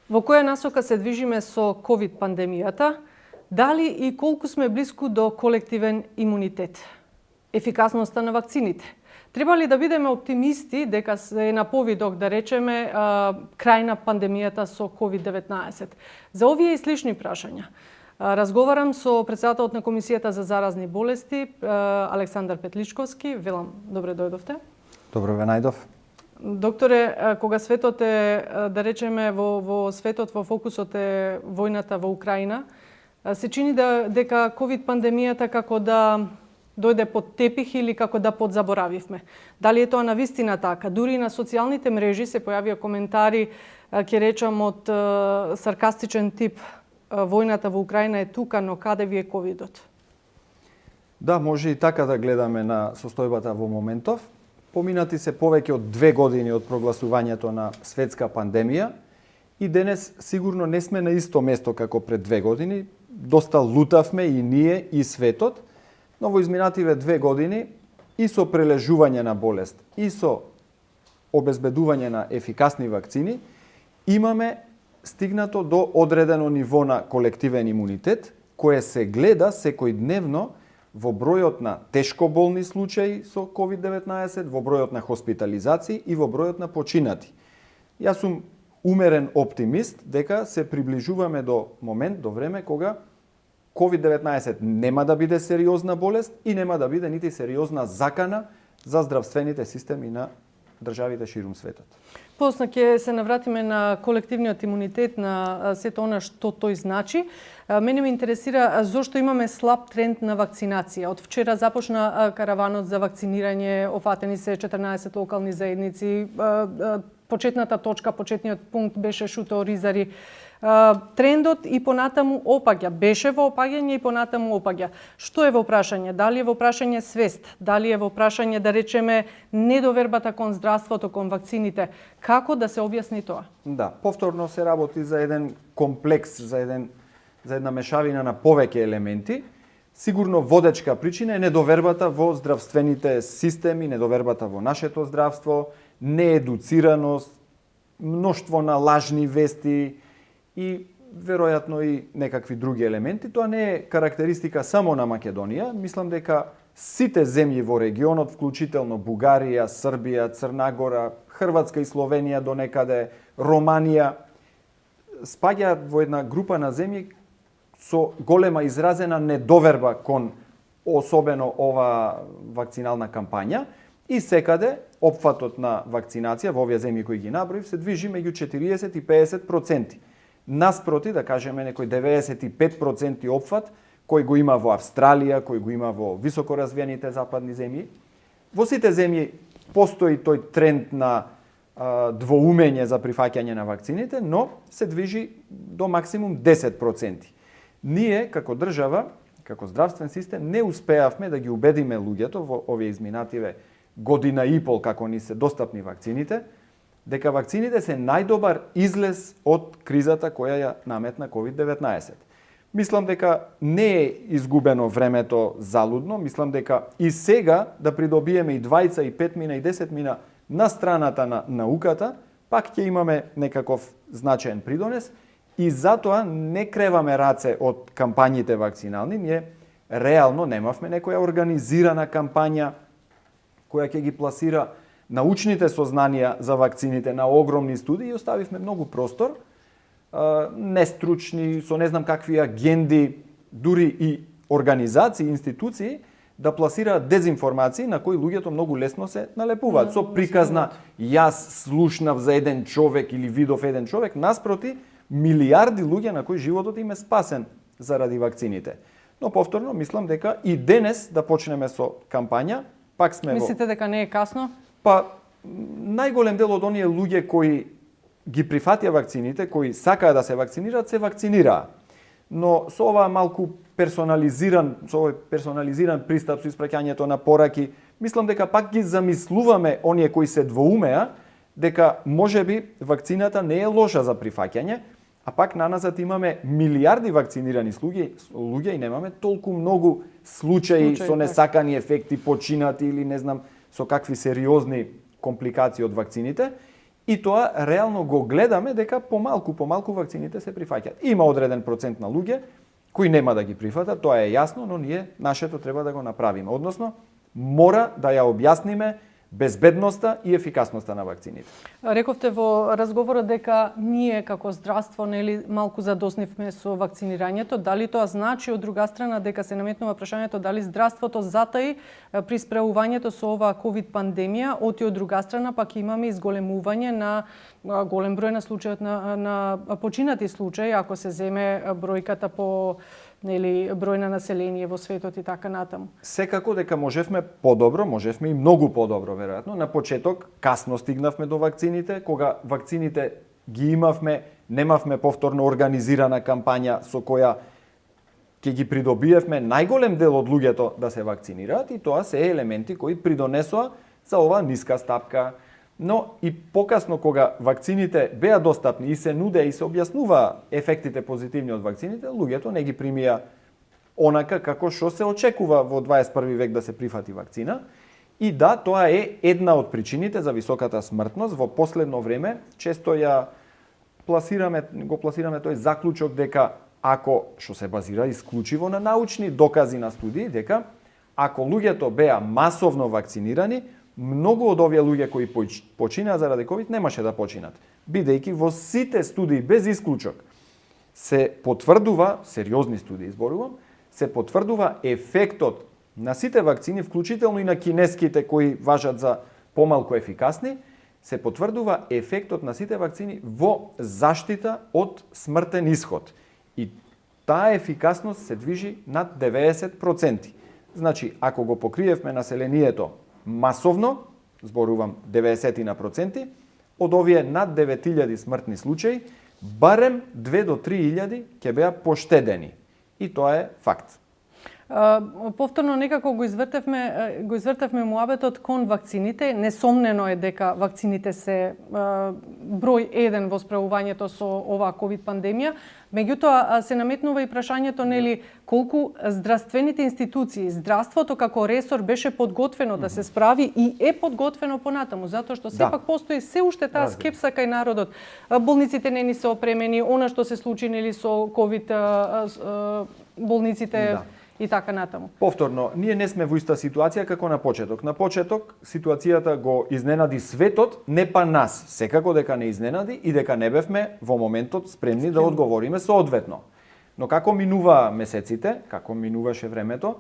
Во која насока се движиме со ковид пандемијата? Дали и колку сме блиску до колективен имунитет? Ефикасноста на вакцините? Треба ли да бидеме оптимисти дека се на повидок, да речеме, крај на пандемијата со COVID-19? За овие и слични прашања разговарам со председателот на Комисијата за заразни болести, Александар Петличковски. Велам, добре дојдовте. Добро ве најдов. Докторе, кога светот е, да речеме, во светот, во фокусот е војната во Украина, се чини дека ковид пандемијата како да дојде под тепих или како да подзаборавивме. Дали е тоа навистина така? Дури на социјалните мрежи се појавија коментари, ќе речам, од саркастичен тип: војната во Украина е тука, но каде ви е ковидот? Да, може и така да гледаме на состојбата во моментов. Поминати се повеќе од 2 години од прогласувањето на светска пандемија и денес сигурно не сме на исто место како пред 2 години. Доста лутавме и ние и светот, но во изминативе 2 години и со прележување на болест и со обезбедување на ефикасни вакцини имаме стигнато до одредено ниво на колективен имунитет, кое се гледа секојдневно во бројот на тешко болни случаи со COVID-19, во бројот на хоспитализации и во бројот на починати. Јас сум умерен оптимист дека се приближуваме до момент, до време кога COVID-19 нема да биде сериозна болест и нема да биде нити сериозна закана за здравствените системи на државите ширум светот. Посна ќе се навратиме на колективниот имунитет, на сето она што тој значи. Мене ме интересира зошто имаме слаб тренд на вакцинација. Од вчера започна караванот за вакцинирање, офатени се 14 локални заедници. Почетната точка, почетниот пункт беше Шуто Оризари. Трендот и понатаму опаѓа. Беше во опаѓање и понатаму опаѓа. Што е во прашање? Дали е во прашање свест? Дали е во прашање, да речеме, недовербата кон здравството, кон вакцините? Како да се објасни тоа? Да, повторно се работи за еден комплекс, за една мешавина на повеќе елементи. Сигурно водечка причина е недовербата во здравствените системи, недовербата во нашето здравство, неедуцираност, мноштво на лажни вести и веројатно и некакви други елементи. Тоа не е карактеристика само на Македонија. Мислам дека сите земји во регионот, вклучително Бугарија, Србија, Црна Гора, Хрватска и Словенија до некаде, Романија, спаѓаат во една група на земји со голема изразена недоверба кон особено ова вакцинална кампања и секаде опфатот на вакцинација во овие земји кои ги наброив се движи меѓу 40 и 50%. Наспроти, да кажеме, некој 95% опфат кој го има во Австралија, кој го има во високо развиените западни земји. Во сите земји постои тој тренд на двоумење за прифаќање на вакцините, но се движи до максимум 10%. Ние, како држава, како здравствен систем, не успеавме да ги убедиме луѓето во овие изминативе година и пол како ни се достапни вакцините, дека вакцините се најдобар излез од кризата која ја наметна COVID-19. Мислам дека не е изгубено времето залудно, мислам дека и сега да придобиеме и 20 и 5 мина и 10 мина на страната на науката, пак ќе имаме некаков значаен придонес и затоа не креваме раце од кампањите вакцинални. Ние реално немавме некоја организирана кампања која ќе ги пласира научните сознанија за вакцините на огромни студии и оставивме многу простор, нестручни, со не знам какви агенди, дури и организации, институции, да пласираат дезинформации на кои луѓето многу лесно се налепуваат. Со приказна, јас слушнав за еден човек или видов еден човек, наспроти, милиарди луѓе на кои животот им е спасен заради вакцините. Но повторно, мислам дека и денес да почнеме со кампања, пак сме Мислите дека не е касно? Па, најголем дел од оние луѓе кои ги прифатија вакцините, кои сакаат да се вакцинираат, се вакцинираа. Но со оваа малку персонализиран пристап со испраќањето на пораки, мислам дека пак ги замислуваме оние кои се двоумеа дека можеби вакцината не е лоша за прифаќање, а пак наназад имаме милиарди вакцинирани луѓе и немаме толку многу случаи со несакани ефекти, починати или не знам со какви сериозни компликации од вакцините. И тоа реално го гледаме дека помалку вакцините се прифаќаат. Има одреден процент на луѓе кои нема да ги прифатат, тоа е јасно, но ние нашето треба да го направиме. Односно, мора да ја објасниме безбедноста и ефикасноста на вакцините. Рековте во разговорот дека ние како здравство малку задоснивме со вакцинирањето. Дали тоа значи од друга страна дека се наметнува прашањето дали здравството затаи при справувањето со оваа ковид пандемија, од друга страна пак имаме изголемување на голем број на случајот на починати случаи, ако се земе бројката по број на население во светот и така натаму. Секако дека можевме подобро, можевме и многу подобро веројатно. На почеток касно стигнавме до вакцините, кога вакцините ги имавме, немавме повторно организирана кампања со која ќе ги придобиевме најголем дел од луѓето да се вакцинираат, и тоа се елементи кои придонесоа за оваа ниска стапка. Но и покасно кога вакцините беа достапни и се нуде и се објаснува ефектите позитивни од вакцините, луѓето не ги примија онака како што се очекува во 21 век да се прифати вакцина. И да, тоа е една од причините за високата смртност. Во последно време често го пласираме тој заклучок дека ако, што се базира исклучиво на научни докази на студии, дека ако луѓето беа масовно вакцинирани, многу од овие луѓе кои починаа заради ковид немаше да починат, бидејќи во сите студии без исклучок се потврдува, сериозни студии зборувам, се потврдува ефектот на сите вакцини, вклучително и на кинеските кои важат за помалку ефикасни, се потврдува ефектот на сите вакцини во заштита од смртен исход. И таа ефикасност се движи над 90%. Значи, ако го покриевме населението масовно, зборувам 90%, од овие над 9000 смртни случаи, барем 2 до 3000 ќе беа поштедени. И тоа е факт. Повторно некако го извртевме муабетот кон вакцините. Несомнено е дека вакцините се број 1 во справувањето со оваа ковид пандемија. Меѓутоа се наметнува и прашањето колку здравствените институции, здравството како ресор беше подготвено да се справи и е подготвено понатаму, затоа што сепак постои се уште таа скепса кај народот. Болниците не ни се опремени, она што се случи со ковид болниците и така натаму. Повторно, ние не сме во иста ситуација како на почеток. На почеток ситуацијата го изненади светот, не па нас. Секако дека не изненади и дека не бевме во моментот спремни да одговориме соодветно. Но како минува месеците, како минуваше времето,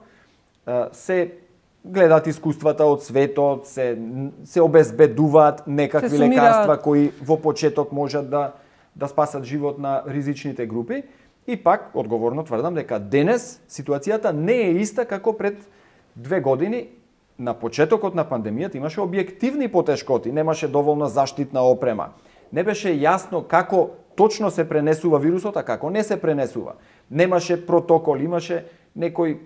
се гледат искуствата од светот, се обезбедуваат некакви лекарства кои во почеток можат да спасат живот на ризичните групи. И пак, одговорно тврдам дека денес ситуацијата не е иста како пред 2 години. На почетокот на пандемијата имаше објективни потешкоти, немаше доволна заштитна опрема. Не беше јасно како точно се пренесува вирусот, а како не се пренесува. Немаше протокол, имаше некои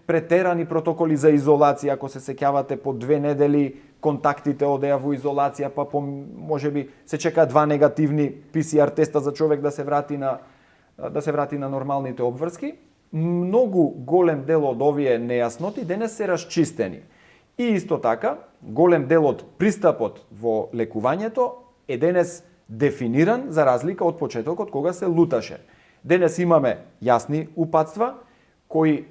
претерани протоколи за изолација, ако се сеќавате по 2 недели контактите одеа во изолација, па можеби се чека 2 негативни PCR теста за човек да се врати на нормалните обврски. Многу голем дел од овие нејасноти денес се расчистени. И исто така, голем дел од пристапот во лекувањето е денес дефиниран за разлика од почетокот кога се луташе. Денес имаме јасни упатства кои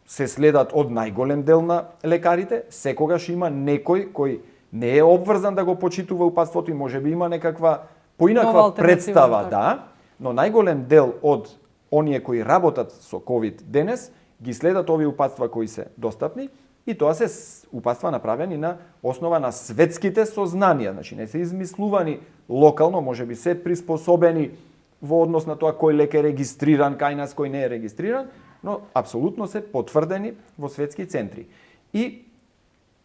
се следат од најголем дел на лекарите. Секогаш има некој кој не е обврзан да го почитува упатството и можеби има некаква поинаква представа, но најголем дел од оние кои работат со ковид денес ги следат овие упатства кои се достапни, и тоа се упатства направени на основа на светските сознанија, значи не се измислувани локално, можеби се приспособени во однос на тоа кој лек е регистриран кај нас, кој не е регистриран, но апсолутно се потврдени во светски центри. И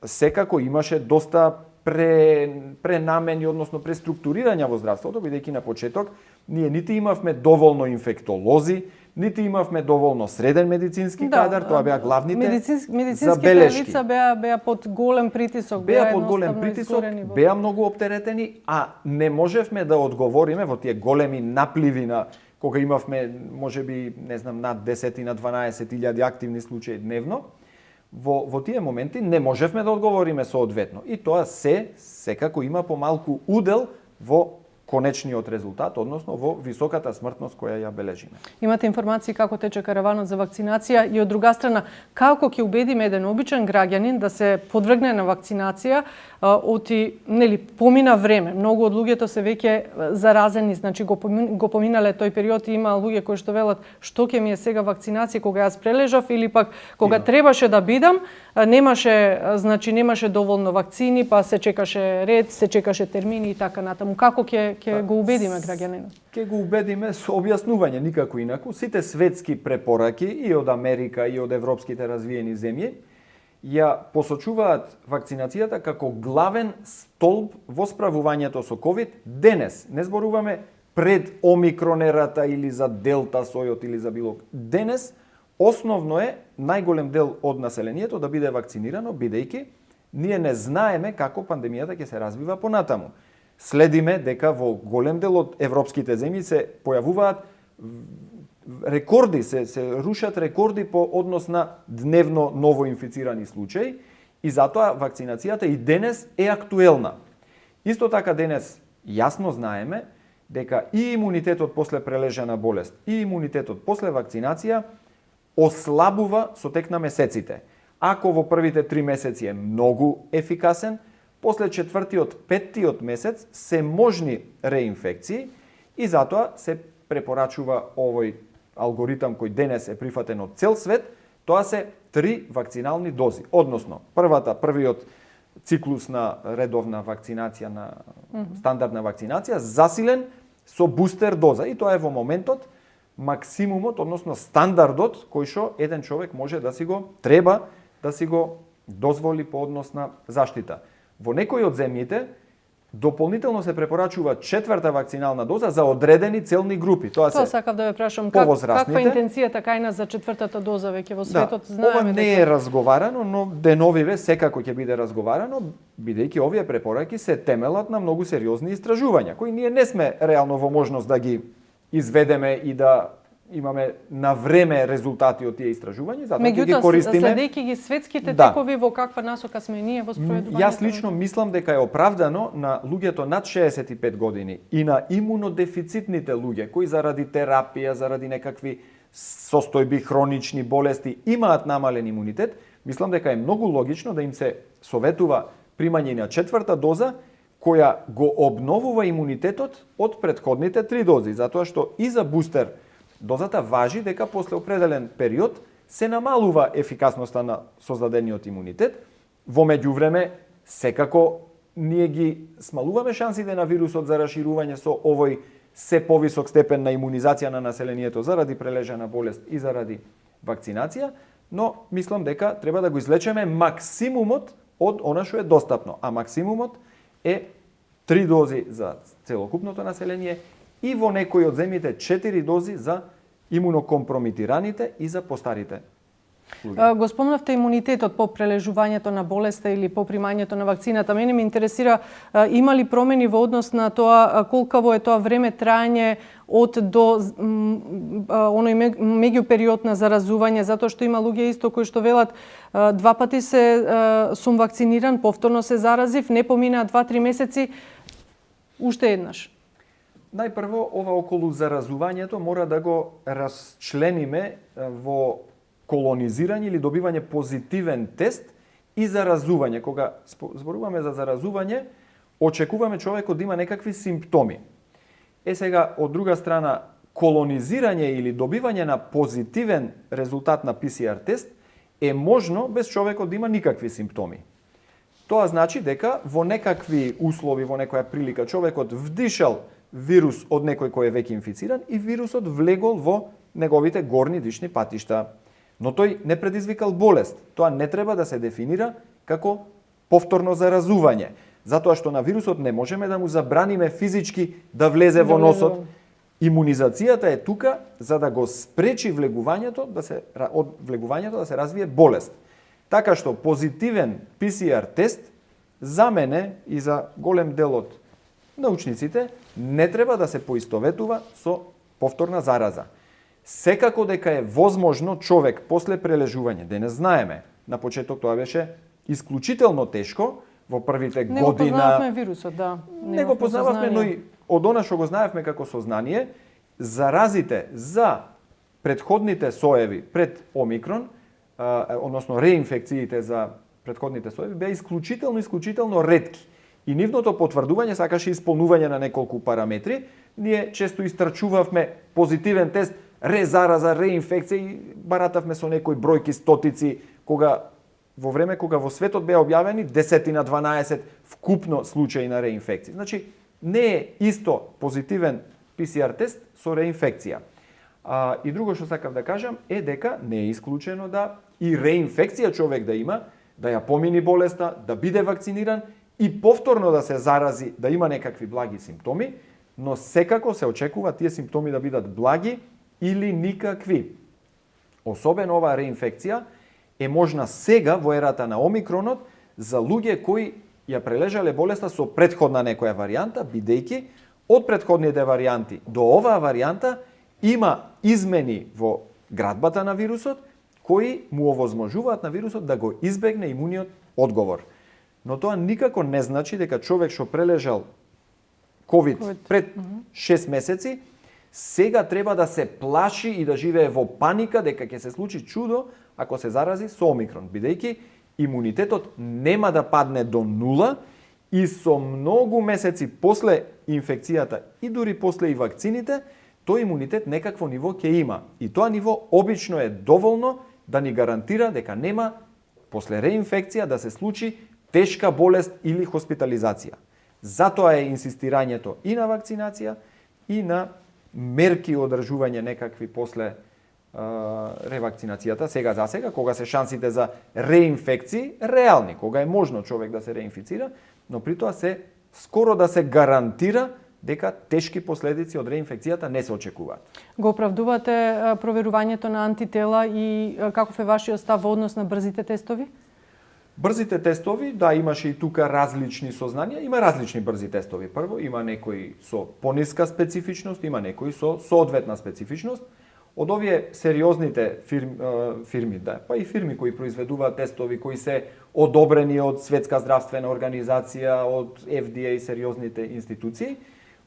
секако имаше доста пренамени, односно преструктурирања во здравството, бидејќи на почеток ние нити имавме доволно инфектолози, нити имавме доволно среден медицински кадар, тоа беа главните медицинските лица беа под голем притисок, беа многу оптеретени, а не можевме да одговориме во тие големи напливи на кога имавме можеби над 10 на 12.000 активни случаи дневно. Во тие моменти не можевме да одговориме соодветно. И тоа секако има помалку удел во конечниот резултат, односно во високата смртност која ја бележиме. Имате информации како тече караванот за вакцинација и од друга страна, како ќе убедиме еден обичен граѓанин да се подвргне на вакцинација, оти помина време. Многу од луѓето се веќе заразени, значи го поминале тој период и има луѓе кои што велат што ќе ми е сега вакцинација кога јас прележав или пак кога требаше да бидам, немаше доволно вакцини, па се чекаше ред, се чекаше термини и така натаму. Како ќе го убедиме граѓанинот? Ќе го убедиме со објаснување, никако инаку. Сите светски препораки и од Америка и од европските развиени земји ја посочуваат вакцинацијата како главен столб во справувањето со ковид денес. Не зборуваме пред омикрон ерата или за делта сојот или за било. Денес основно е најголем дел од населението да биде вакцинирано, бидејќи ние не знаеме како пандемијата ќе се развива понатаму. Следиме дека во голем дел од европските земји се појавуваат рекорди, се рушат рекорди по однос на дневно ново инфицирани случаи и затоа вакцинацијата и денес е актуелна. Исто така денес јасно знаеме дека и имунитетот после прележана болест и имунитетот после вакцинација ослабува со тек на месеците. Ако во првите 3 месеци е многу ефикасен, после четвртиот, петтиот месец се можни реинфекции и затоа се препорачува овој алгоритам кој денес е прифатен од цел свет, тоа се 3 вакцинални дози. Односно, првиот циклус на редовна вакцинација, на стандардна вакцинација, засилен со бустер доза. И тоа е во моментот максимумот, односно стандардот кој што еден човек може да си го, треба да си го дозволи по однос на заштита. Во некои од земјите дополнително се препорачува 4-та вакцинална доза за одредени целни групи. Тоа сакав да ве прашам, каква интенцијата кајна за 4-та доза веќе во светот? Ова не е разговарано, но деновиве секако ќе биде разговарано, бидејќи овие препораки се темелат на многу сериозни истражувања, кои ние не сме реално во можност да ги изведеме и да имаме на време резултати од тие истражувања, затоа ќе ги користиме. Следејќи ги светските текови, во каква насока сме ние во спроведувањето? Јас лично мислам дека е оправдано на луѓето над 65 години и на имунодефицитните луѓе кои заради терапија, заради некакви состојби, хронични болести имаат намален имунитет, мислам дека е многу логично да им се советува примање на 4-та доза која го обновува имунитетот од претходните 3 дози, затоа што и за бустер дозата важи дека после определен период се намалува ефикасноста на создадениот имунитет. Во меѓувреме, секако ние ги смалуваме шансите на вирусот за раширување со овој се повисок степен на имунизација на населението заради прележана болест и заради вакцинација, но мислам дека треба да го излечеме максимумот од она што е достапно, а максимумот е 3 дози за целокупното население и во некои од земјите 4 дози за имунокомпромитираните и за постарите луѓе. Го спомнавте имунитетот по прележувањето на болеста или по примањето на вакцината. Мене ме интересира има ли промени во однос на тоа колкаво е тоа време траење од до оној меѓупериод на заразување, затоа што има луѓе исто кои што велат 2 пати сум вакциниран, повторно се заразив, не поминаа 2-3 месеци, уште еднаш. Најпрво, ова околу заразувањето мора да го расчлениме во колонизирање или добивање позитивен тест и заразување. Кога зборуваме за заразување, очекуваме човекот да има некакви симптоми. Сега, од друга страна, колонизирање или добивање на позитивен резултат на PCR тест е можно без човекот да има никакви симптоми. Тоа значи дека во некакви услови, во некоја прилика, човекот вдишал вирус од некој кој е веќе инфициран и вирусот влегол во неговите горни дишни патишта. Но тој не предизвикал болест. Тоа не треба да се дефинира како повторно заразување, затоа што на вирусот не можеме да му забраниме физички да влезе во носот. Имунизацијата е тука за да го спречи влегувањето да се развие болест. Така што позитивен PCR тест за мене и за голем дел од научниците не треба да се поистоветува со повторна зараза. Секако дека е возможно човек после прележување, денес знаеме, на почеток тоа беше исклучително тешко, во првите Не го година. познававме вирусот, да. Не го познававме, но и од она што го знаевме како сознание, заразите за претходните соеви пред Омикрон, односно реинфекциите за претходните соеви, беа исклучително ретки. И нивното потврдување сакаше исполнување на неколку параметри. Ние често истрчувавме позитивен тест, резараза, реинфекција и баратавме со некои бројки, стотици, во време кога во светот беа објавени 10 на 12 вкупно случаи на реинфекција. Значи, не е исто позитивен PCR тест со реинфекција. И друго што сакав да кажам е дека не е исклучено да и реинфекција човек да има, да ја помини болеста, да биде вакциниран и повторно да се зарази, да има некакви благи симптоми, но секако се очекува тие симптоми да бидат благи или никакви. Особено оваа реинфекција е можна сега во ерата на Омикронот за луѓе кои ја прележале болеста со претходна некоја варијанта, бидејќи од претходните варијанти до оваа варијанта има измени во градбата на вирусот кои му овозможуваат на вирусот да го избегне имуниот одговор. Но тоа никако не значи дека човек што прележал COVID пред 6 месеци, сега треба да се плаши и да живее во паника дека ќе се случи чудо ако се зарази со Омикрон, бидејќи имунитетот нема да падне до нула и со многу месеци после инфекцијата и дури после и вакцините, тој имунитет некакво ниво ќе има. И тоа ниво обично е доволно да ни гарантира дека нема после реинфекција да се случи тешка болест или хоспитализација. Затоа е инсистирањето и на вакцинација и на мерки одржување некакви после ревакцинацијата, сега за сега, кога се шансите за реинфекции реални, кога е можно човек да се реинфицира, но при тоа се скоро да се гарантира дека тешки последици од реинфекцијата не се очекуваат. Го оправдувате проверувањето на антитела и каков е вашиот став во однос на брзите тестови? Брзите тестови, да, имаше и тука различни сознанија, има различни брзи тестови. Прво, има некои со пониска специфичност, има некои со соодветна специфичност. Од овие сериозните фирми, да, па и фирми кои произведуваат тестови, кои се одобрени од Светска здравствена организација, од FDA и сериозните институции,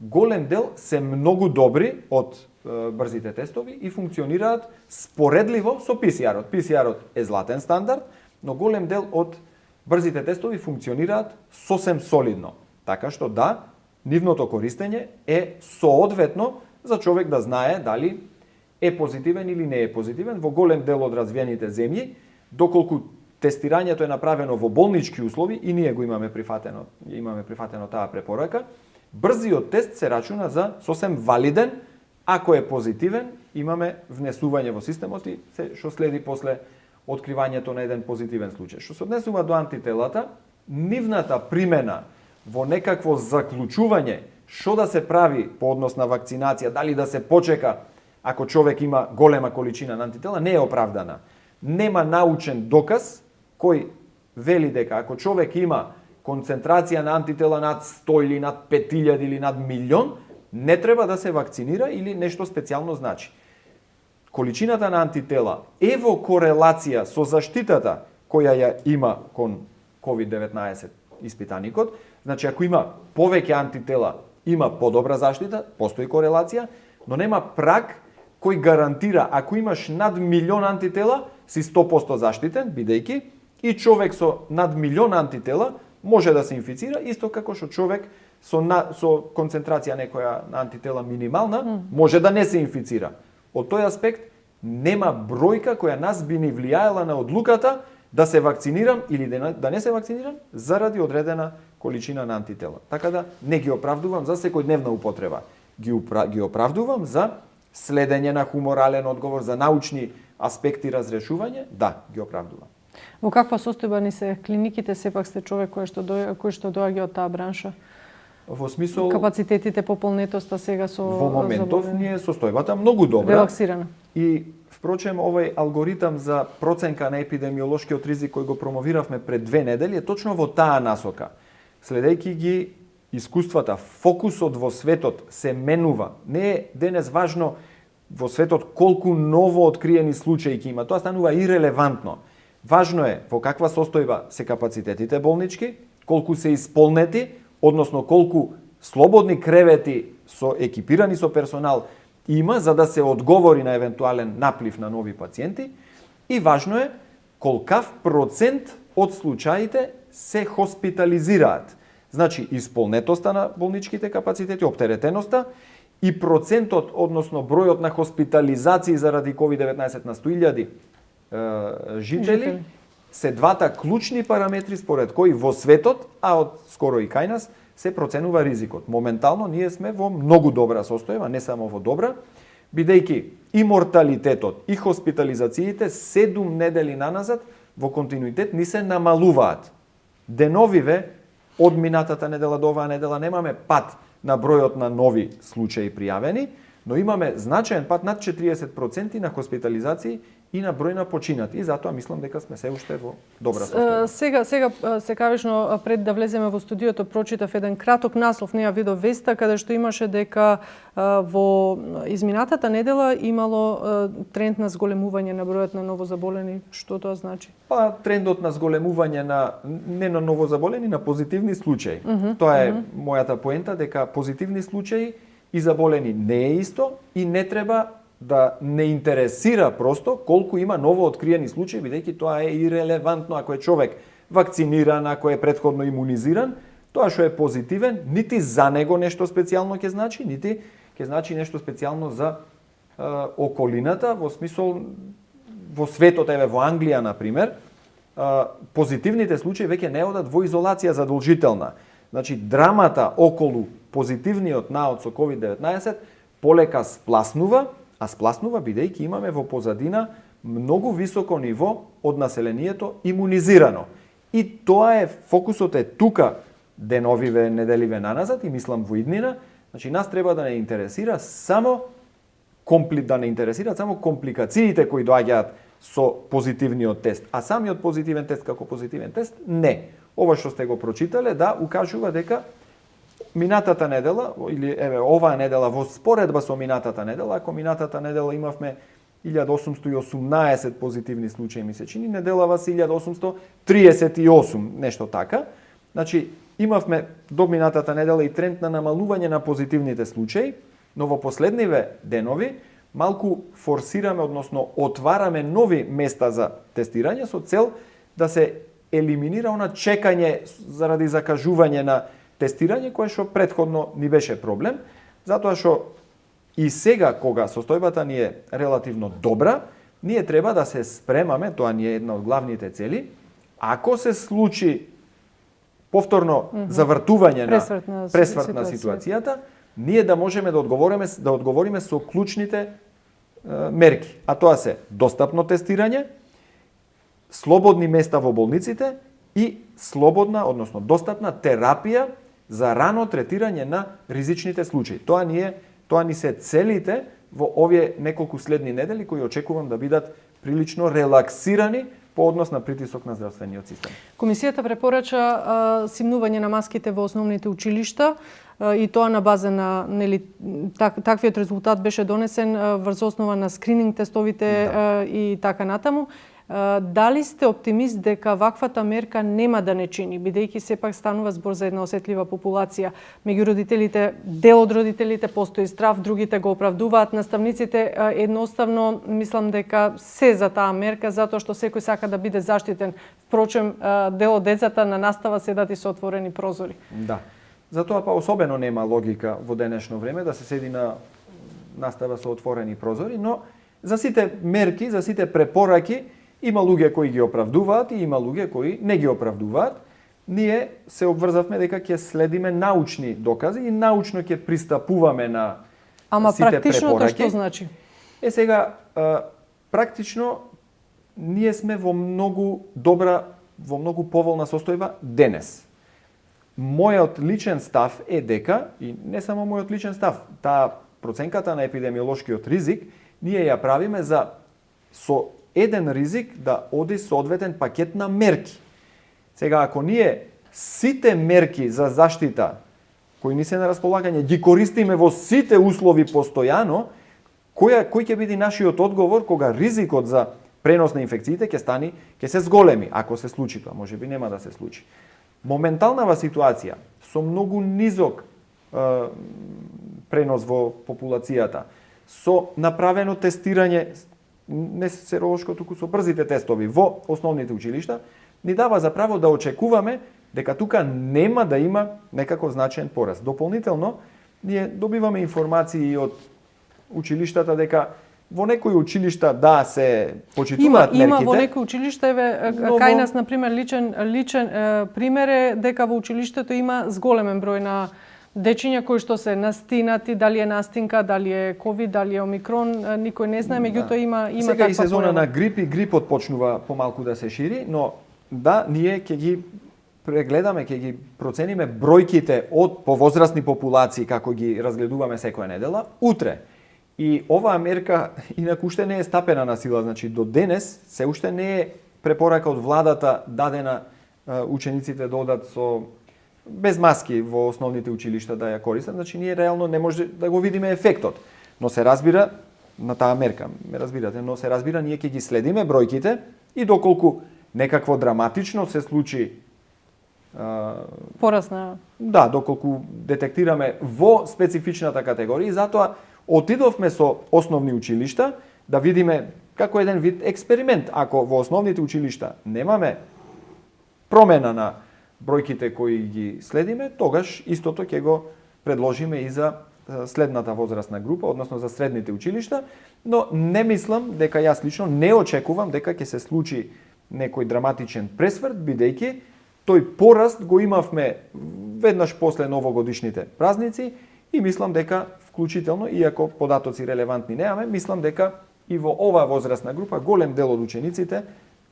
голем дел се многу добри од брзите тестови и функционираат споредливо со PCR-от. PCR-от е златен стандард, но голем дел од брзите тестови функционираат сосем солидно. Така што да, нивното користење е соодветно за човек да знае дали е позитивен или не е позитивен во голем дел од развиените земји, доколку тестирањето е направено во болнички услови и ние го имаме прифатено таа препорака, брзиот тест се рачуна за сосем валиден, ако е позитивен, имаме внесување во системот и што следи после откривањето на еден позитивен случај. Што се однесува до антителата, нивната примена во некакво заклучување што да се прави по однос на вакцинација, дали да се почека ако човек има голема количина на антитела, не е оправдана. Нема научен доказ кој вели дека ако човек има концентрација на антитела над 100 или над 5000 или над милион, не треба да се вакцинира или нешто специјално значи. Количината на антитела е во корелација со заштитата која ја има кон COVID-19 испитаникот. Значи, ако има повеќе антитела, има подобра заштита, постои корелација, но нема праг кој гарантира ако имаш над милион антитела, си 100% заштитен, бидејќи и човек со над милион антитела може да се инфицира, исто како што човек со концентрација некоја на антитела минимална може да не се инфицира. Од тој аспект нема бројка која нас би ни влијаела на одлуката да се вакцинирам или да не се вакцинирам заради одредена количина на антитела. Така да не ги оправдувам за секојдневна употреба. Ги оправдувам за следење на хуморален одговор, за научни аспекти разрешување, да, ги оправдувам. Во каква состојба ни се клиниките, сепак сте човек кој што доаѓа од таа бранша? Во смисол капацитетите, пополнетоста сега со во моментов ни е состојбата многу добра. Релаксирана. И впрочем овој алгоритам за проценка на епидемиолошкиот ризик кој го промовиравме пред 2 недели е точно во таа насока. Следејќи ги искуствата, фокусот во светот се менува. Не е денес важно во светот колку ново откриени случаи ќе има. Тоа станува ирелевантно. Важно е во каква состојба се капацитетите болнички колку се исполнети, односно колку слободни кревети со екипирани со персонал има за да се одговори на евентуален наплив на нови пациенти и важно е колкав процент од случаите се хоспитализираат. Значи исполнетоста на болничките капацитети, оптеретеноста и процентот, односно бројот на хоспитализации заради COVID-19 на 100.000 жители се двата клучни параметри според кои во светот, а од скоро и кај нас, се проценува ризикот. Моментално ние сме во многу добра состојба, не само во добра, бидејќи и морталитетот и хоспитализациите 7 недели наназад во континуитет ни се намалуваат. Деновиве од минатата недела до оваа недела немаме пат на бројот на нови случаи пријавени, но имаме значаен пат над 40% на хоспитализации и на број на починати. И затоа мислам дека сме се уште во добра состојба. Сега секавично пред да влеземе во студиото прочитав еден краток наслов, не ја видов веста, каде што имаше дека во изминатата недела имало тренд на зголемување на бројот на новозаболени. Што тоа значи? Па трендот на зголемување на не на новозаболени, на позитивни случаи. Тоа е мојата поента, дека позитивни случаи и заболени не е исто и не треба да не интересира просто колку има ново откриени случаи, бидејќи тоа е ирелевантно ако е човек вакциниран, ако е претходно имунизиран, тоа што е позитивен, нити за него нешто специјално ќе значи, нити ќе значи нешто специјално за околината, во смисол во светот, еве во Англија на пример, позитивните случаи веќе не одат во изолација задолжителна. Значи драмата околу позитивниот наод со COVID-19 полека спласнува, а спласнува бидејќи имаме во позадина многу високо ниво од населението имунизирано. И тоа е фокусот е тука деновиве, неделиве наназад и мислам во иднина. Значи нас треба да не интересира само само компликациите кои доаѓаат со позитивниот тест, а самиот позитивен тест како позитивен тест не. Ова што сте го прочитале да укажува дека минатата недела, или еве оваа недела во споредба со минатата недела, ако минатата недела имавме 1818 позитивни случаи месечини, неделава се 1838, нешто така. Значи, имавме до минатата недела и тренд на намалување на позитивните случаи, но во последниве денови малку форсираме, односно отвараме нови места за тестирање со цел да се елиминира она чекање заради закажување на тестирање кое што претходно ни беше проблем, затоа што и сега кога состојбата ни е релативно добра, ние треба да се спремаме, тоа ни е една од главните цели, ако се случи повторно завртување на пресврт на ситуацијата, ние да можеме да одговориме со клучните мерки, а тоа се достапно тестирање, слободни места во болниците и слободна, односно достапна терапија за рано третирање на ризичните случаи. Тоа ни се целите во овие неколку следни недели кои очекувам да бидат прилично релаксирани по однос на притисок на здравствениот систем. Комисијата препорача симнување на маските во основните училишта и тоа на база на таквиот резултат беше донесен врз основа на скрининг тестовите и така натаму. Дали сте оптимист дека ваквата мерка нема да не чини, бидејќи сепак станува збор за една осетлива популација? Меѓу родителите, дел од родителите постои страв, другите го оправдуваат, наставниците едноставно мислам дека се за таа мерка затоа што секој сака да биде заштитен. Впрочем, дел од децата на настава седат и со отворени прозори. Да. Затоа па особено нема логика во денешно време да се седи на настава со отворени прозори, но за сите мерки, за сите препораки има луѓе кои ги оправдуваат и има луѓе кои не ги оправдуваат. Ние се обврзавме дека ќе следиме научни докази и научно ќе пристапуваме на сите препораки. Ама практичното што значи? Сега, практично ние сме во многу добра, во многу поволна состојба денес. Мојот личен став е дека, и не само мојот личен став, таа проценката на епидемиолошкиот ризик, ние ја правиме за со еден ризик да оди соодветен пакет на мерки. Сега, ако ние сите мерки за заштита кои ни се на располагање ги користиме во сите услови постојано, кој ќе биде нашиот одговор кога ризикот за пренос на инфекциите ќе се зголеми, ако се случи тоа, можеби нема да се случи. Моменталнава ситуација со многу низок пренос во популацијата, со направено тестирање не серолошко, туку со брзите тестови во основните училишта, ни дава за право да очекуваме дека тука нема да има некаков значаен пораст. Дополнително, ние добиваме информации од училиштата дека во некои училишта да се почитуваат мерките. Има во некои училишта, кај нас на пример личен пример е дека во училиштето има зголемен број на дечиња кои што се настинати, дали е настинка, дали е ковид, дали е омикрон, никој не знае, меѓутоа има сега таква и сезона појава. на грипот почнува помалку да се шири, но да, ние ќе ги прегледаме, ќе ги процениме бројките од повозрастни популации како ги разгледуваме секоја недела утре. И оваа мерка инаку уште не е стапена на сила, значи до денес се уште не е препорака од владата дадена учениците да одат со без маски во основните училишта да ја користат, значи ние реално не може да го видиме ефектот. Но се разбира на таа мерка, ме разбирате, но се разбира ние ќе ги следиме бројките и доколку некакво драматично се случи Порасна. Да, доколку детектираме во специфичната категорија, и затоа отидовме со основни училишта да видиме како еден вид експеримент. Ако во основните училишта немаме промена на бројките кои ги следиме, тогаш истото ќе го предложиме и за следната возрастна група, односно за средните училишта, но не мислам дека јас лично не очекувам дека ќе се случи некој драматичен пресврт, бидејќи тој пораст го имавме веднаш после новогодишните празници и мислам дека вклучително, иако податоци релевантни немаме, мислам дека и во оваа возрастна група голем дел од учениците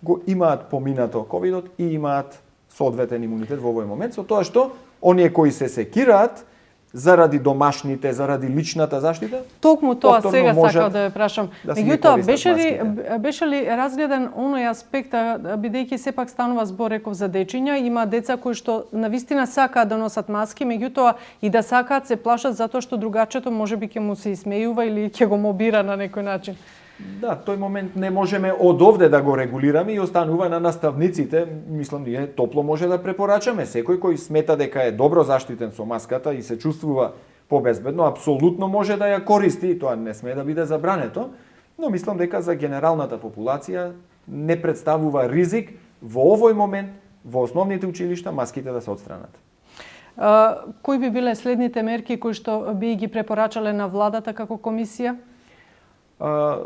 го имаат поминато ковидот и имаат соодветен имунитет во овој момент, со тоа што оние кои се секираат заради домашните, заради личната заштита. Токму тоа повторно сега можат сакав да ја прашам. да си ги Меѓутоа користат беше ли разгледан оној аспект, бидејќи сепак станува збор, реков, за дечиња, има деца кои што навистина сакаат да носат маски, меѓутоа и да сакаат се плашат затоа што другачето можеби ќе му се исмејува или ќе го мобира на некој начин. Да, тој момент не можеме од овде да го регулираме и останува на наставниците. Мислам, ние топло може да препорачаме. Секој кој смета дека е добро заштитен со маската и се чувствува побезбедно, апсолутно може да ја користи и тоа не смее да биде забрането, но мислам дека за генералната популација не представува ризик во овој момент во основните училишта маските да се отстранат. Кои би биле следните мерки кои што би ги препорачале на владата како комисија?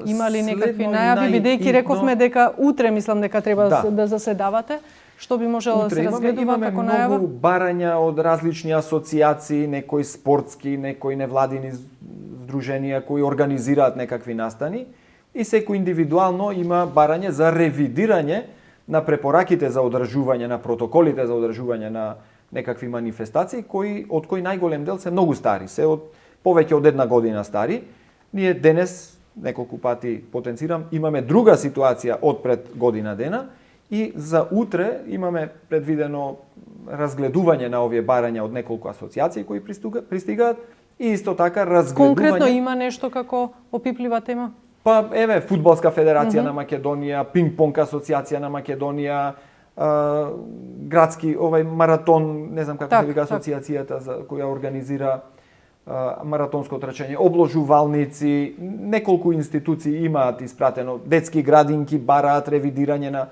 Има ли некакви најави, бидејќи рековме дека утре мислам дека треба да заседавате, што би можело да се разгледува како најава? Имаме многу барања од различни асоциации, некои спортски, некои невладини здруженија кои организираат некакви настани и секој индивидуално има барање за ревидирање на препораките за одржување, на протоколите за одржување на некакви манифестации од кои најголем дел се многу стари, се од повеќе од една година стари. Ние денес неколку пати потенцирам, имаме друга ситуација од пред година дена и за утре имаме предвидено разгледување на овие барања од неколку асоциации кои пристигаат и исто така разгледување. Конкретно има нешто како опиплива тема? Па еве Фудбалска федерација на Македонија, Пинг-понг асоциација на Македонија, градски маратон, не знам како се вика асоциацијата за која организира маратонско трчање, обложувалници, неколку институции имаат испратено, детски градинки бараат ревидирање на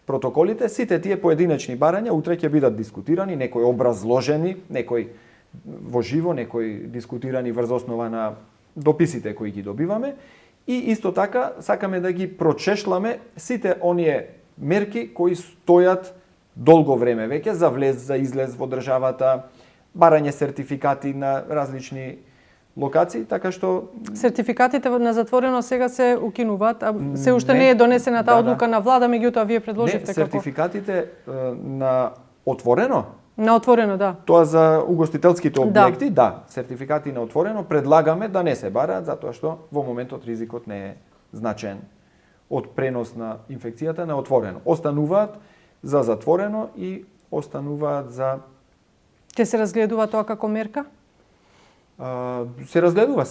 протоколите, сите тие поединечни барања утре ќе бидат дискутирани, некои образложени, некои во живо, некои дискутирани врз основа на дописите кои ги добиваме и исто така сакаме да ги прочешламе сите оние мерки кои стојат долго време веќе за влез, за излез во државата, барање сертификати на различни локации, така што сертификатите на затворено сега се укинуваат, а се уште не е донесена таа одлука на влада, меѓутоа вие предложивте како сертификатите на отворено? На отворено, да. Тоа за угостителските објекти, да, сертификати на отворено предлагаме да не се бараат затоа што во моментот ризикот не е значаен од пренос на инфекцијата на отворено. Остануваат за затворено и остануваат за Ќе се разгледува тоа како мерка? Се разгледува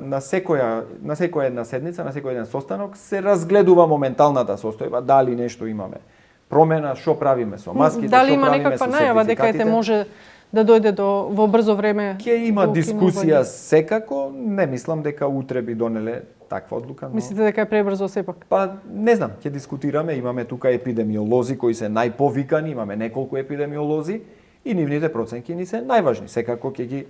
на секоја една седница, на секој еден состанок, се разгледува моменталната состојба, дали нешто имаме промена, што правиме со маските, Дали што има правиме некаква со најава дека сертификатите? може да дојде во брзо време? Ќе има до дискусија укинување? секако, не мислам дека утре би донеле таква одлука, но Мислите дека е пребрзо сепак? па не знам, ќе дискутираме, имаме тука епидемиолози кои се најповикани, имаме неколку епидемиолози и нивните проценки ни се најважни. Секако ќе ги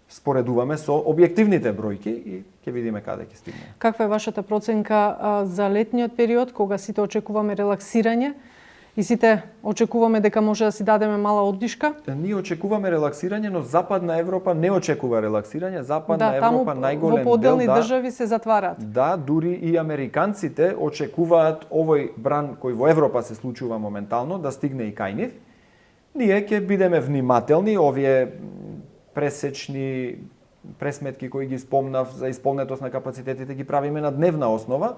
споредуваме со објективните бројки и ќе видиме каде ќе стигнеме. Каква е вашата проценка за летниот период, кога сите очекуваме релаксирање и сите очекуваме дека може да си дадеме мала оддишка? Ние очекуваме релаксирање, но Западна Европа не очекува релаксирање. Западна Да, таму Европа во најголем поделни дел, држави се затвараат. Да, дури и американците очекуваат овој бран кој во Европа се случува моментално да стигне и кај нив. Ние ќе бидеме внимателни, овие пресечни пресметки кои ги спомнав за исполнетост на капацитетите ги правиме на дневна основа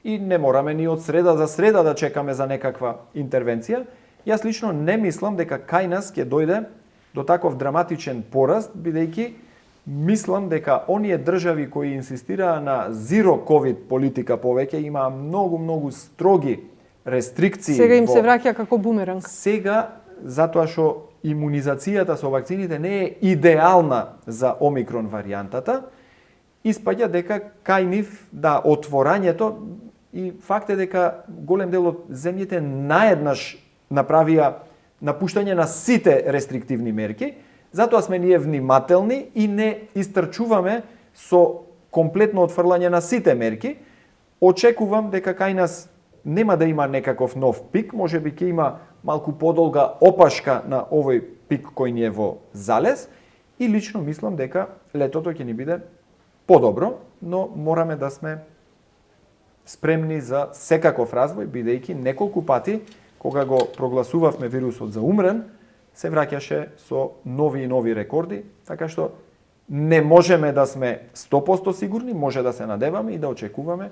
и не мораме ни од среда за среда да чекаме за некаква интервенција. Јас лично не мислам дека кај нас ќе дојде до таков драматичен пораст, бидејќи мислам дека оние држави кои инсистираа на зиро ковид политика повеќе имаа многу строги рестрикции. Сега им се враќа како бумеранг. Сега, затоа што имунизацијата со вакцините не е идеална за омикрон варијантата, испаѓа дека кај нив, да, отворањето и факт е дека голем дел од земјите наеднаш направија напуштање на сите рестриктивни мерки, затоа сме ние внимателни и не истрчуваме со комплетно отфрлање на сите мерки. Очекувам дека кај нас нема да има некаков нов пик, можеби ќе има малку подолга опашка на овој пик кој ни е во залез и лично мислам дека летото ќе ни биде подобро, но мораме да сме спремни за секаков развој, бидејќи неколку пати кога го прогласувавме вирусот за умрен, се враќаше со нови и нови рекорди, така што не можеме да сме 100% сигурни, може да се надеваме и да очекуваме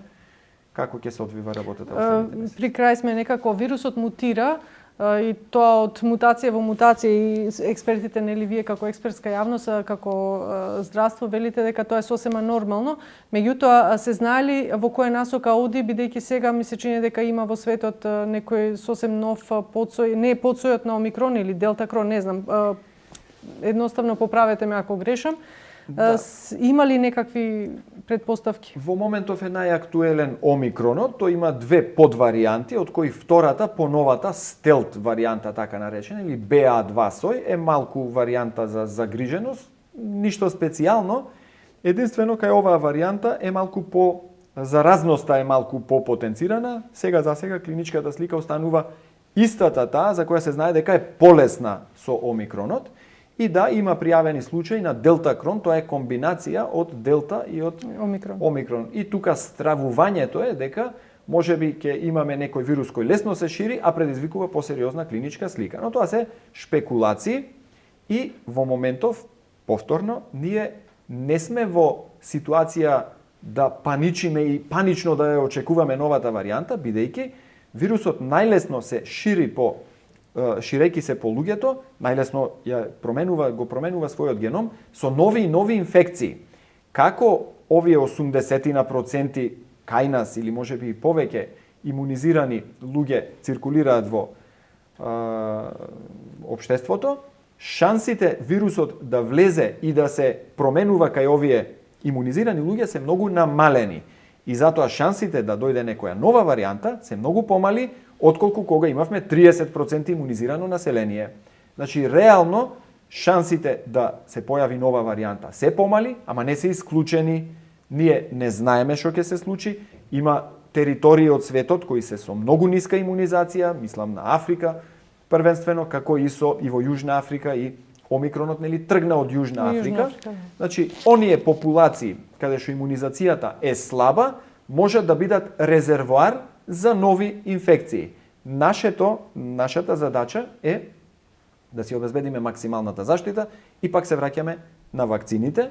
како ќе се одвива работата во следните месеци. При крај сме некако вирусот мутира и тоа од мутација во мутација и експертите, нели вие како експертска јавност, како здравство велите дека тоа е сосема нормално. Меѓутоа се знаели во која насока оди, бидејќи сега ми се чини дека има во светот некој сосем нов подсој, не е подсојот на омикрон или делтакрон, не знам. Едноставно поправете ме ако грешам. Да. Има ли некакви предпоставки? Во моментов е најактуелен омикронот, тој има две подваријанти, од кои втората, поновата стелт варијанта, така наречена, или BA2 сој, е малку варијанта за загриженост, ништо специјално, единствено кај оваа варијанта е малку заразноста е малку попотенцирана, сега за сега клиничката слика останува истата таа за која се знае дека е полесна со омикронот. И да, има пријавени случаи на делтакрон, тоа е комбинација од делта и од омикрон. И тука стравувањето е дека можеби ќе имаме некој вирус кој лесно се шири, а предизвикува посериозна клиничка слика. Но тоа се шпекулации и во моментов, повторно, ние не сме во ситуација да паничиме и панично да ја очекуваме новата варијанта, бидејќи вирусот најлесно се шири ширејќи се по луѓето, најлесно го променува својот геном со нови и нови инфекции. Како овие 80% кај нас или можеби и повеќе имунизирани луѓе циркулираат во општеството, шансите вирусот да влезе и да се променува кај овие имунизирани луѓе се многу намалени. И затоа шансите да дојде некоја нова варијанта се многу помали отколку кога имавме 30% имунизирано население. Значи, реално, шансите да се појави нова варијанта се помали, ама не се исклучени. Ние не знаеме што ќе се случи. Има територии од светот кои се со многу ниска имунизација, мислам на Африка, првенствено, како и во Јужна Африка и омикронот нели тргна од Јужна Африка. Значи, оние популации каде што имунизацијата е слаба, можат да бидат резервоар за нови инфекции. Нашата задача е да си обезбедиме максималната заштита и пак се враќаме на вакцините.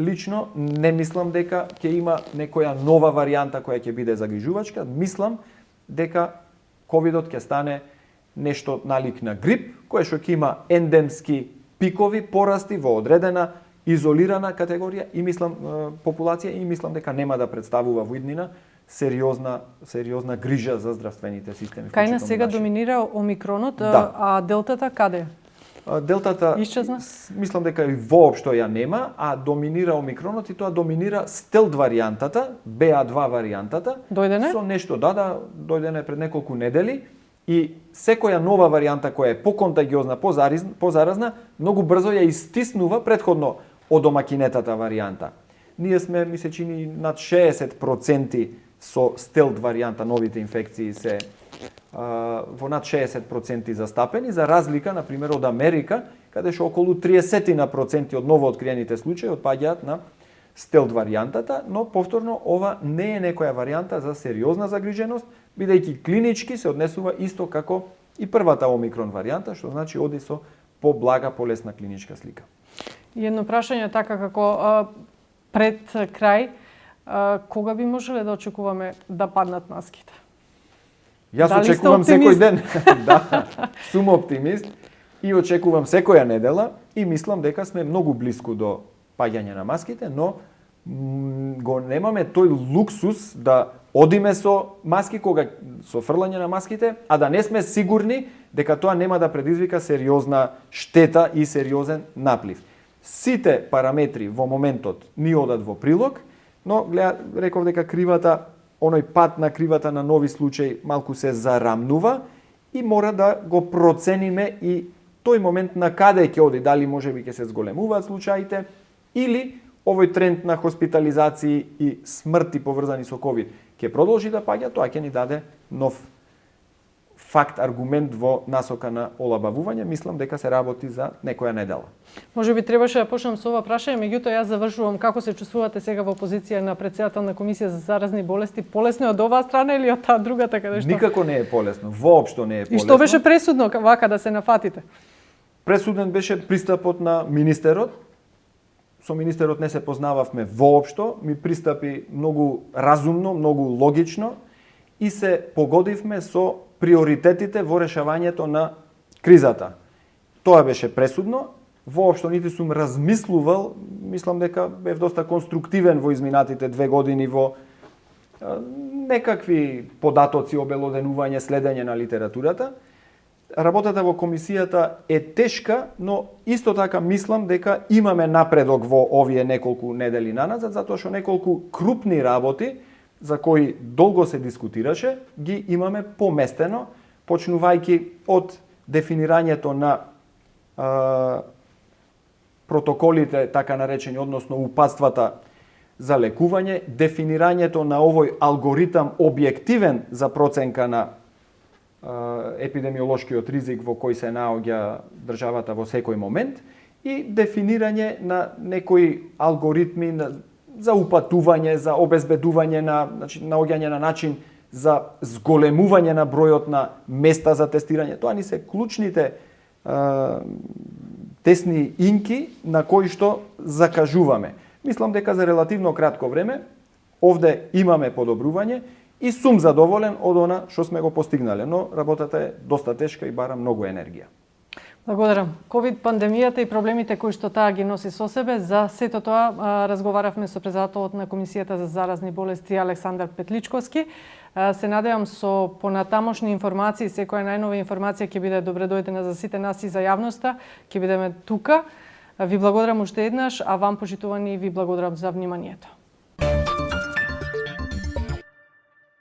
Лично не мислам дека ќе има некоја нова варијанта која ќе биде загрижувачка. Мислам дека ковидот ќе стане нешто налик на грип, кое што ќе има ендемски пикови порасти во одредена изолирана категорија и мислам популација и мислам дека нема да представува во иднина сериозна грижа за здравствените системи. Кај нас вклучително сега нашите. доминира омикронот, Да. а делтата каде? Делтата, Исчезна? мислам дека и воопшто ја нема, а доминира омикронот и тоа доминира стелт варијантата, BA2 варијантата. Дојдене? Со нешто, да, дојдене пред неколку недели и секоја нова варијанта која е поконтагиозна, позаразна, многу брзо ја истиснува претходно одомакинетата варијанта. Ние сме, ми се чини, над 60% со стелт варијанта новите инфекции се во над 60% застапени, за разлика, например, од Америка, каде што околу 30% од новооткриените случаи отпаѓаат на стелт варијантата, но повторно ова не е некоја варијанта за сериозна загриженост, бидејќи клинички се однесува исто како и првата омикрон варијанта, што значи оди со поблага, полесна клиничка слика. И едно прашање така како пред крај, кога би можеле да очекуваме да паднат маските? Јас Дали сте очекувам оптимист? секој ден. Да, сум оптимист и очекувам секоја недела и мислам дека сме многу блиску до паѓање на маските, но го немаме тој луксус да одиме со маски кога со фрлање на маските, а да не сме сигурни дека тоа нема да предизвика сериозна штета и сериозен наплив. Сите параметри во моментот ни одат во прилог, но реков дека кривата, оној пат на кривата на нови случаи малку се зарамнува и мора да го процениме и тој момент на каде ќе оди, дали можеби ќе се зголемуваат случаите или овој тренд на хоспитализации и смрти поврзани со ковид ќе продолжи да паѓа, тоа ќе ни даде нов факт, аргумент во насока на олабавување. Мислам дека се работи за некоја недела. Може би требаше да почнам со ова прашање, меѓутоа јас завршувам. Како се чувствувате сега во позиција на претседател на Комисија за заразни болести? Полесно е од оваа страна или од таа другата каде што? Никако не е полесно, воопшто не е полесно. И што беше пресудно вака да се нафатите? Пресуден беше пристапот на министерот. Со министерот не се познававме воопшто, ми пристапи многу разумно, многу логично и се погодивме со приоритетите во решавањето на кризата. Тоа беше пресудно, воопшто нити сум размислувал, мислам дека бев доста конструктивен во изминатите 2 години во некакви податоци, обелоденување, следење на литературата. Работата во комисијата е тешка, но исто така мислам дека имаме напредок во овие неколку недели наназад, затоа што неколку крупни работи за кои долго се дискутираше, ги имаме поместено, почнувајќи од дефинирањето на протоколите, така наречени, односно упатствата за лекување, дефинирањето на овој алгоритам објективен за проценка на епидемиолошкиот ризик во кој се наоѓа државата во секој момент и дефинирање на некои алгоритми за упатување, за обезбедување на, значи, наоѓање на начин за зголемување на бројот на места за тестирање. Тоа ни се клучните тесни инки на кои што закажуваме. Мислам дека за релативно кратко време овде имаме подобрување и сум задоволен од она што сме го постигнале, но работата е доста тешка и бара многу енергија. Благодарам. Ковид пандемијата и проблемите кои што таа ги носи со себе, за сето тоа разговаравме со председателот на Комисијата за заразни болести Александар Петличковски. Се надевам со понатамошни информации, секоја најнова информација ќе биде добре дојдена за сите нас и за јавноста, ќе бидеме тука. Ви благодарам уште еднаш, а вам, почитувани, ви благодарам за вниманието.